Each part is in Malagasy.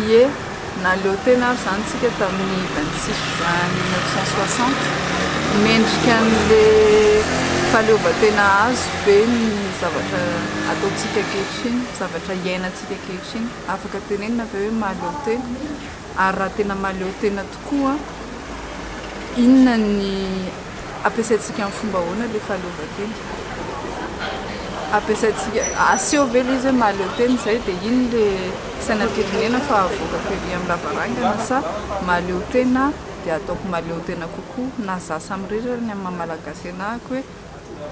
ie naleo tena zany tsika tamin'ny 26 juin 1960 mendrika an'le fahaleovantena azo be ny zavatra ataontsika ankehitriny, zavatra iainantsika ankehitriny, afaka tenenina avy hoe mahaleo tena. Ary raha tena mahaleo tena tokoa, inona ny ampiasaintsika amin'ny fomba ahoana le fahaleovantena? Ampiasaintsika aseho velo izy hoe mahaleo tena zay dia iny le sainam-pirenena fa avoakako ery amin'ny lavarangana sa mahaleo tena dia ataoko mahaleo tena kokoa na za samy rirany amin'ny Malagasy anahako hoe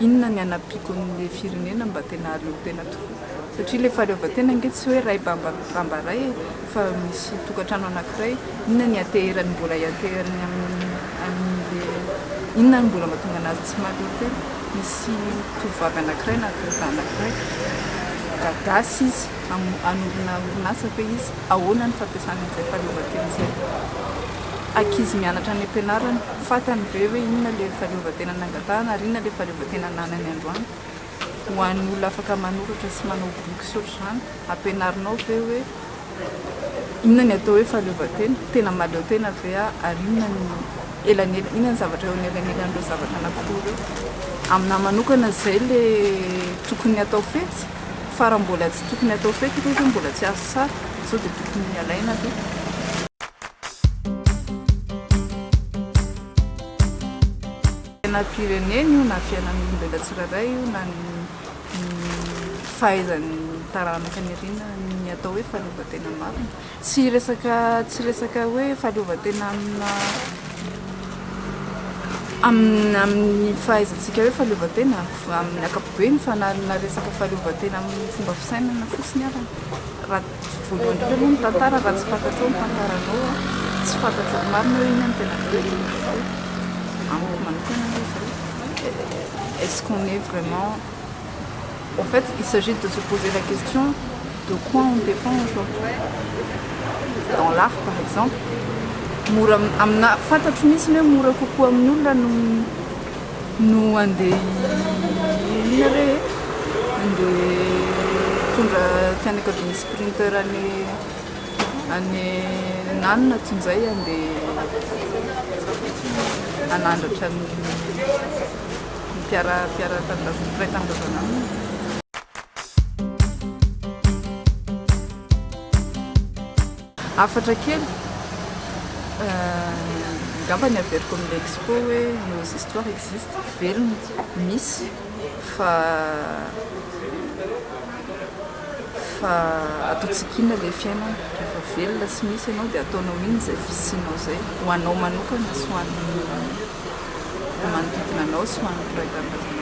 inona ny anapiako n'le firenena mba tena haleo tena tokoa. Satria le fahaleovantena nge tsy hoe ray bamba ray fa misy tokantrano anankiray, inona ny ateherany mbola iateherany amin'le inona ny mbola mahatonga anazy tsy mahaleo tena. Misy tovovavy anankiray na tovovavy anankiray gadasy izy anorina orinasa hoe izy ahoana ny fampiasana an'izay fahaleovantena izay. Ankizy mianatra any am-pianarana fatany ve hoe inona le fahaleovantena nangatahana ary inona le fahaleovantena nanany androany. Ho an'ny olona afaka manoratra sy manao boky sy ohatr'izany ampianarinao ve hoe inona ny atao hoe fahaleovantena, tena mahaleo tena ve ary inona ny zavatra eo anelanelan'ireo zavatra anankiroa ireo. Aminà manokana zay le tokony atao fetsy, fa raha mbola tsy tokony atao fetsy izy mbola tsy azo sara, izao dia tokony alaina ve. Fiainam-pirenena io na fiainan'olombelona tsirairay io na ny fahaizany taranaka ny ariana ny atao hoe fahaleovantena marina. Tsy resaka hoe fahaleovantena amin'ny fahaizantsika hoe fahaleovantena amin'ny ankapobeny fa na resaka fahaleovantena amin'ny fomba fisainana fotsiny arany. Raha voalohany indrindra aloha ny tantara, raha tsy fantatrao ny tantaranao, tsy fantatrao marina hoe inona ny tena amiko manokana hoe zay. Est-ce qu'on est vraiment... En fait, il s'agit de se poser la question de quoi on dépend aujourd'hui. Dans l'art, par exemple, fantatro misy hoe mora kokoa amin'ny olona no andeha inona re andeha tondra fianakavian'ny sprinter any nanona toin'izay andeha anandratra ny mpiray tanindrazana aminy. Afatra kely ngamba ny averiko amin'ilay expo hoe nos histoires existent, velona misy fa ataontsika inona le fiainana. Rehefa velona sy misy ianao dia ataonao iny izay fisianao zay ho anao manokana sy ho an'ny manodidina anao sy ho an'ny mpiray tanindrazana.